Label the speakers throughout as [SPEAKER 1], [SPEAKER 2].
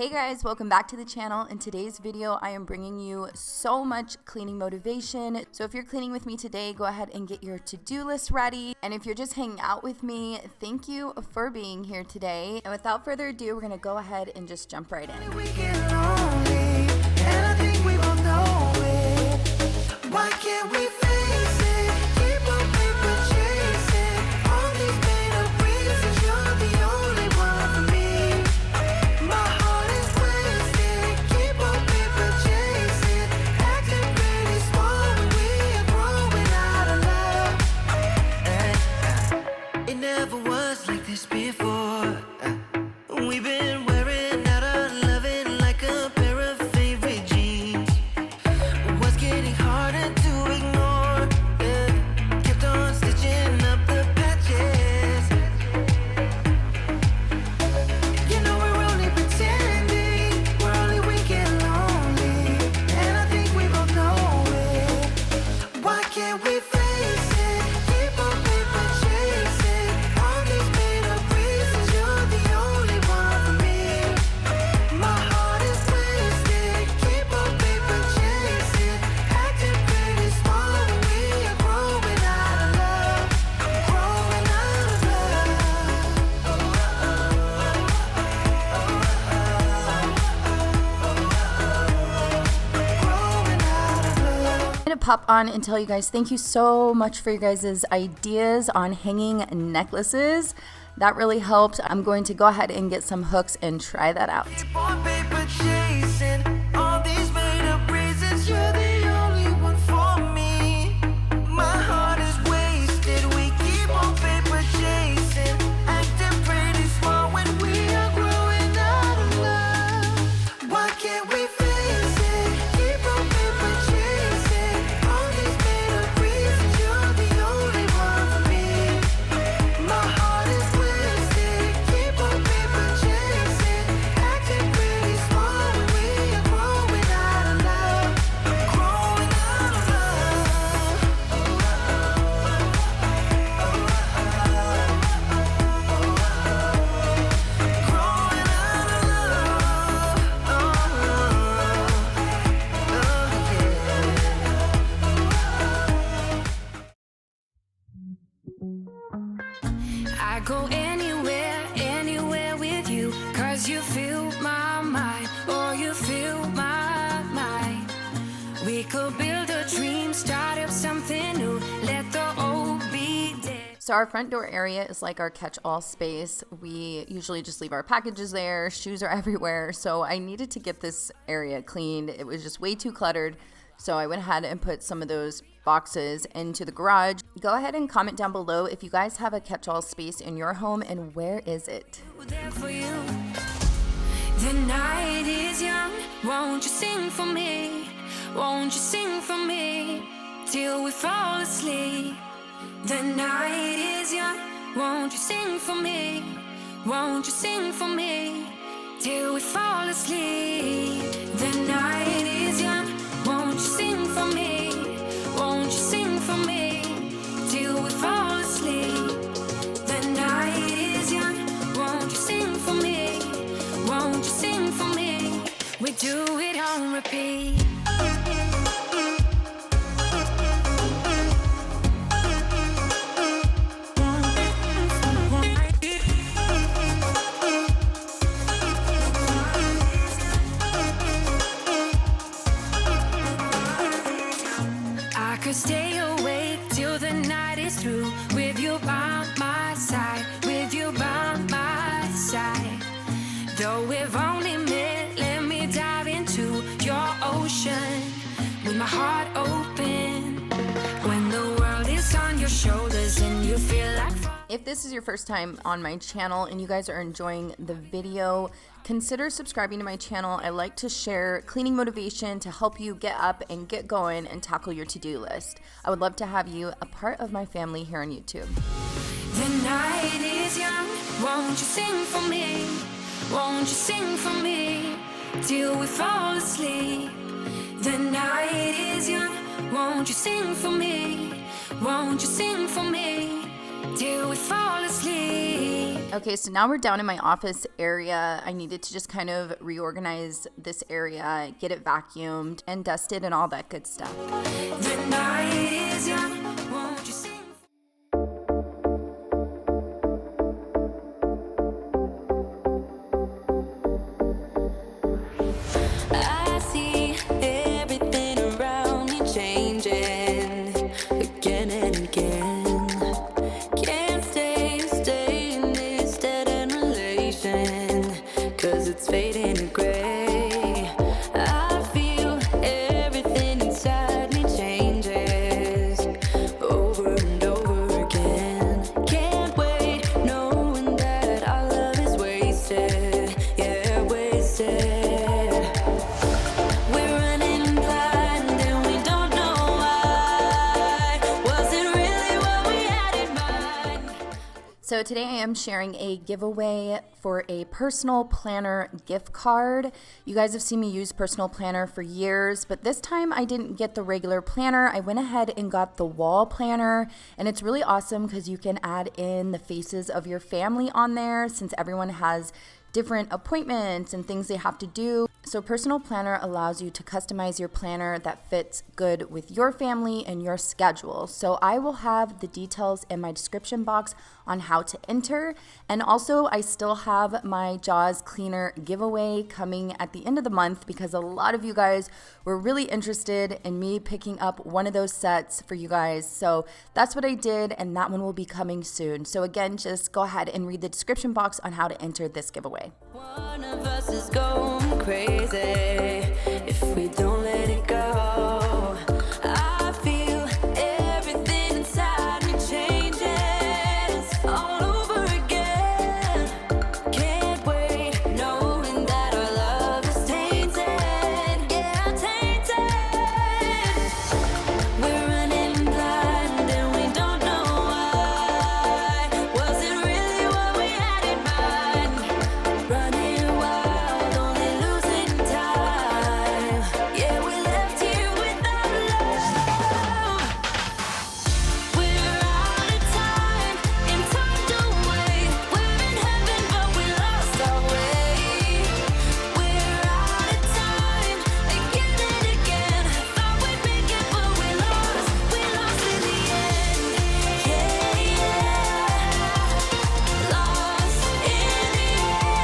[SPEAKER 1] Hey guys, welcome back to the channel. In today's video, I am bringing you so much cleaning motivation. So if you're cleaning with me today, go ahead and get your to-do list ready. And if you're just hanging out with me, thank you for being here today. And without further ado, we're gonna go ahead and just jump right in.
[SPEAKER 2] We get lonely, and I think we both know it. Why can't we face it? Keep on paper chasing all these made up reasons. You're the only one for me. My heart is wasted. Keep on paper chasing, acting pretty small when we are growing out of love. It never was like this before. We've been wearing out our loving like a pair of favorite jeans. What's getting harder to ignore? Yeah. Kept on stitching up the patches. You know we're only pretending, we're only weak and lonely, and I think we both know it. Why can't we face it? Keep on paper chasing all these made up reasons. You're the only one for me. My heart is wasted. Keep on paper chasing, acting pretty small when we are growing out of love. Growing out of love.
[SPEAKER 1] I'm gonna pop on and tell you guys thank you so much for your guys' ideas on hanging necklaces. That really helped. I'm going to go ahead and get some hooks and try that out.
[SPEAKER 2] Keep on paper chasing all these made up reasons. You're the only one for me. My heart is wasted. We keep on paper chasing, acting pretty small when we are growing out of love. Why can't we face it? Keep on paper chasing all these made up reasons. You're the only one for me. My heart is wasted. Keep on paper chasing, acting pretty small when we are growing out of love. Growing out of love. Growing out of love. I go anywhere with you, 'cause you fill my mind, or you fill my mind. We could build a dream, start up something new, let the old be dead.
[SPEAKER 1] So our front door area is like our catch-all space. We usually just leave our packages there. Shoes are everywhere. So I needed to get this area cleaned. It was just way too cluttered. So I went ahead and put some of those boxes into the garage. Go ahead and comment down below if you guys have a catch-all space in your home and where is it?
[SPEAKER 2] There for you. The night is young, won't you sing for me? Won't you sing for me till we fall asleep? The night is young, won't you sing for me? Won't you sing for me till we fall asleep? The night is young, won't you sing for me? Won't you sing for me till we fall asleep? The night is young, won't you sing for me? Won't you sing for me? We do it on repeat. I could stay awake till the night is through, with you by my side, with you by my side. Though we've only met, let me dive into your ocean with my heart open. When the world is on your shoulders and you feel like
[SPEAKER 1] If this is your first time on my channel and you guys are enjoying the video, consider subscribing to my channel. I like to share cleaning motivation to help you get up and get going and tackle your to-do list. I would love to have you a part of my family here on YouTube.
[SPEAKER 2] the night is young, won't you sing for me? Won't you sing for me till we fall asleep? The night is young, won't you sing for me? Won't you sing for me till we fall asleep.
[SPEAKER 1] Okay, so now we're down in my office area. I needed to just kind of reorganize this area, get it vacuumed and dusted and all that good stuff.
[SPEAKER 2] The night is young, won't you sing? I see everything around me changing again and again. Can't stay in this dead-end relation, 'cause it's fading to gray. I feel everything inside me changes over and over again. Can't wait knowing that our love is wasted, yeah, wasted. We're running blind and we don't know why. Was it really what we had in mind?
[SPEAKER 1] So today I am sharing a giveaway for a personal planner gift card. You guys have seen me use personal planner for years, but this time I didn't get the regular planner. I went ahead and got the wall planner, and it's really awesome because you can add in the faces of your family on there since everyone has different appointments and things they have to do. So personal planner allows you to customize your planner that fits good with your family and your schedule. So I will have the details in my description box on how to enter. And also I still have my Jaws cleaner giveaway coming at the end of the month because a lot of you guys were really interested in me picking up one of those sets for you guys. So that's what I did, and that one will be coming soon. So again, just go ahead and read the description box on how to enter this giveaway.
[SPEAKER 2] One of us is going crazy if we don't let it go. I feel everything inside me changes all over again. Can't wait knowing that our love is tainted, yeah, tainted. We're running blind and we don't know why. Was it really what we had in mind? Running wild, only losing time. Yeah, we left here without love. We're out of time, and time don't wait. We're in heaven, but we lost our way. We're out of time, again and again. Thought we'd make it, but we lost in the end. Yeah, lost in the end.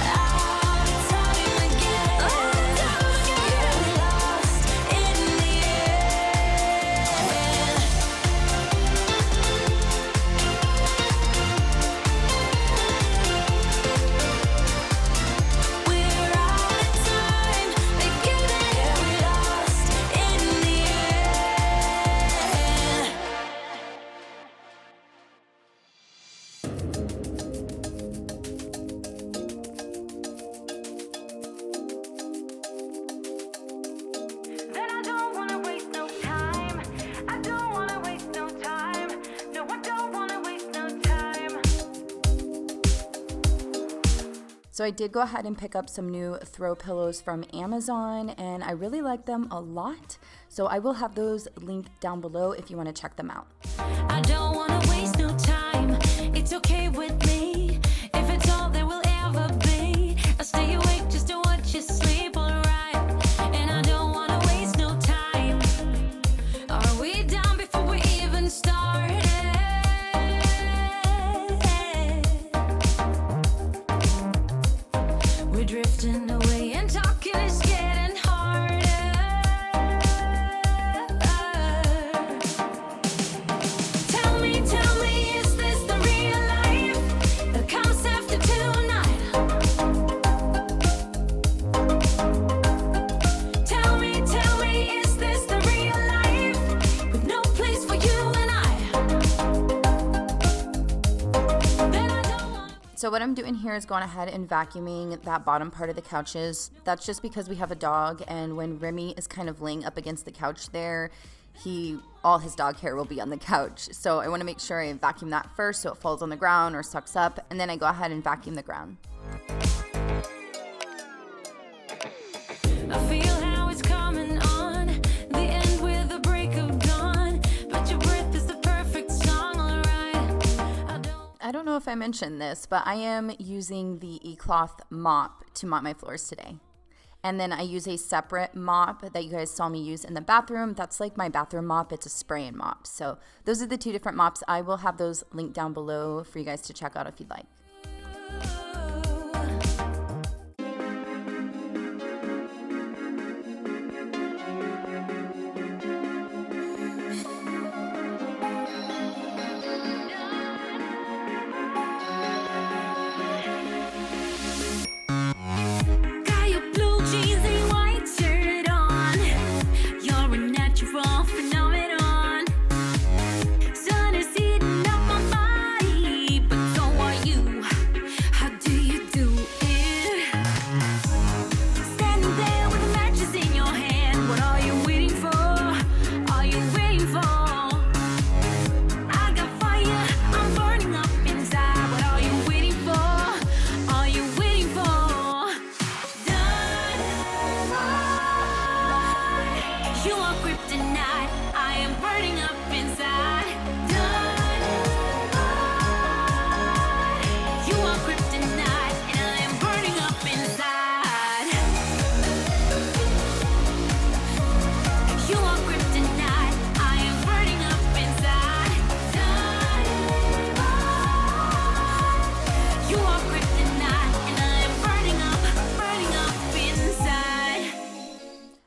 [SPEAKER 2] Out of time again. Yeah, lost in the end. We're out of time again. Yeah, we lost in the end. Then I don't wanna waste no time. I don't wanna waste no time. No, I don't wanna waste no time.
[SPEAKER 1] So I did go ahead and pick up some new throw pillows from Amazon, and I really like them a lot. So I will have those linked down below if you want to check them out.
[SPEAKER 2] I don't wanna waste no time. It's okay with me if it's all there will ever be. I stay awake just to watch you sleep, alright. And I don't wanna waste no time. Are we down before we even started? We're drifting away and talking is getting harder. Tell me, is this the real life that comes after tonight? Tell me, is this the real life with no place for you and I? Then I don't want.
[SPEAKER 1] So what I'm doing here is going ahead and vacuuming that bottom part of the couches. That's just because we have a dog, and when Remy is kind of laying up against the couch there, all his dog hair will be on the couch. So I want to make sure I vacuum that first so it falls on the ground or sucks up, and then I go ahead and vacuum the ground.
[SPEAKER 2] I feel how it's coming on, the end with the break of dawn. But your breath is the perfect song
[SPEAKER 1] if I mentioned this, but I am using the eCloth mop to mop my floors today. And then I use a separate mop that you guys saw me use in the bathroom. That's like my bathroom mop. It's a spray and mop. So those are the two different mops. I will have those linked down below for you guys to check out if you'd like.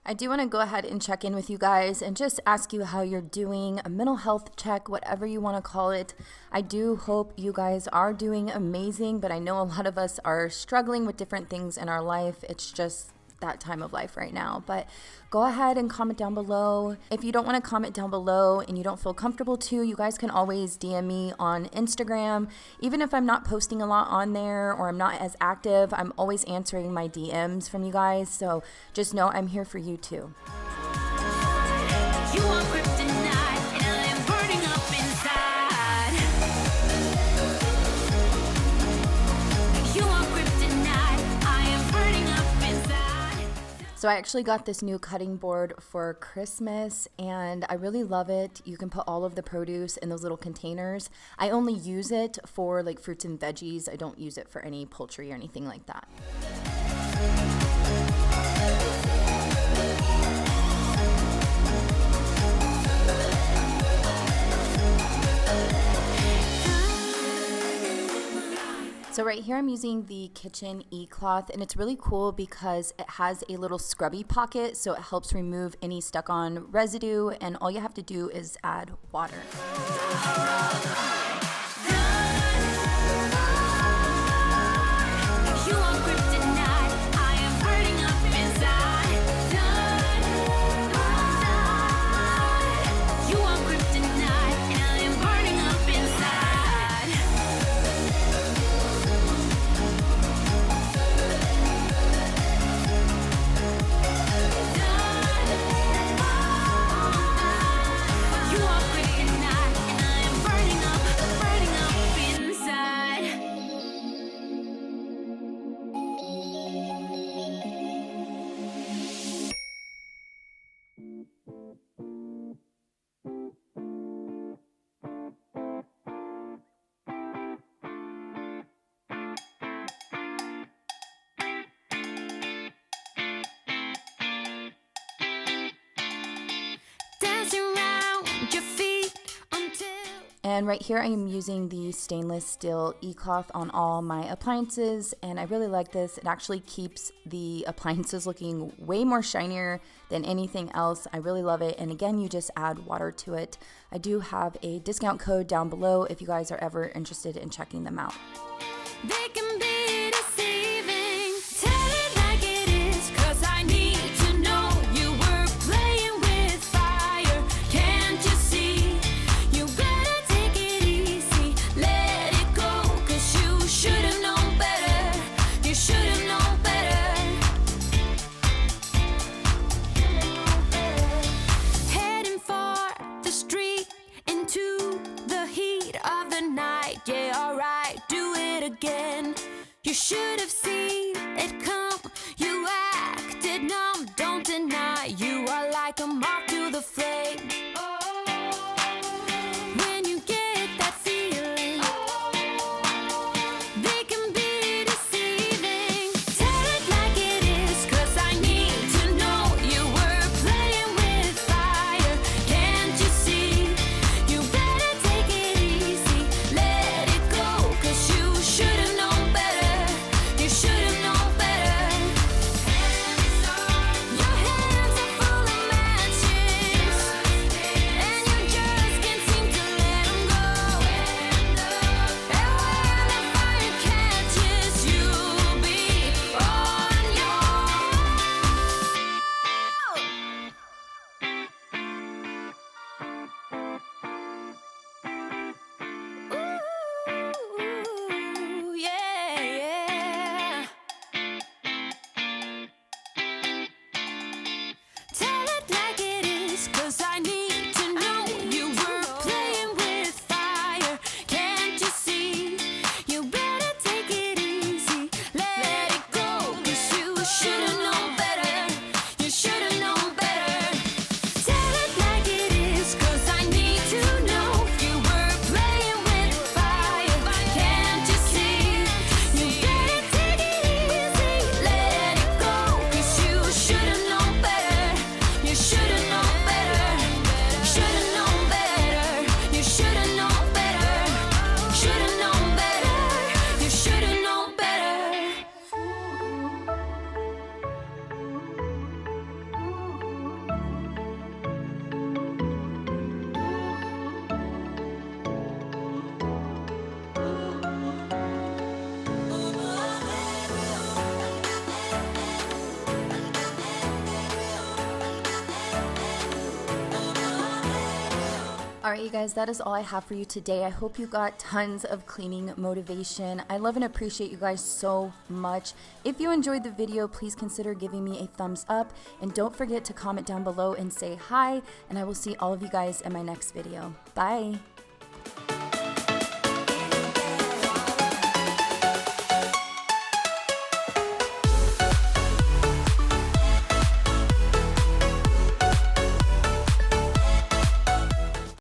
[SPEAKER 1] I do want to go ahead and check in with you guys and just ask you how you're doing, a mental health check, whatever you want to call it. I do hope you guys are doing amazing, but I know a lot of us are struggling with different things in our life. It's just that time of life right now. But go ahead and comment down below. If you don't want to comment down below and you don't feel comfortable to, you guys can always DM me on Instagram. Even if I'm not posting a lot on there or I'm not as active, I'm always answering my DMs from you guys. So just know I'm here for you too.
[SPEAKER 2] You are kryptonite, and I am burning up inside. You are kryptonite, I am burning up inside.
[SPEAKER 1] So I actually got this new cutting board for Christmas and I really love it. You can put all of the produce in those little containers. I only use it for like fruits and veggies. I don't use it for any poultry or anything like that. So right here I'm using the kitchen eCloth and it's really cool because it has a little scrubby pocket, so it helps remove any stuck on residue, and all you have to do is add water.
[SPEAKER 2] You are kryptonite, I am burning up inside. You are kryptonite, and I am burning up inside. You are kryptonite, and I am burning up inside. Dance around your feet until
[SPEAKER 1] And right here I am using the stainless steel eCloth on all my appliances, and I really like this. It actually keeps the appliances looking way more shinier than anything else. I really love it, and again, you just add water to it. I do have a discount code down below if you guys are ever interested in checking them out.
[SPEAKER 2] they can be deceiving. Tell it like it is, 'cause I need to know you were playing with fire. Can't you see? You better take it easy. Let it go, 'cause you should have known better. You should have known better. Heading for the street into the heat of the night. Yeah, alright, do it again.
[SPEAKER 1] All right, you guys, that is all I have for you today. I hope you got tons of cleaning motivation. I love and appreciate you guys so much. If you enjoyed the video, please consider giving me a thumbs up, and don't forget to comment down below and say hi, and I will see all of you guys in my next video. Bye.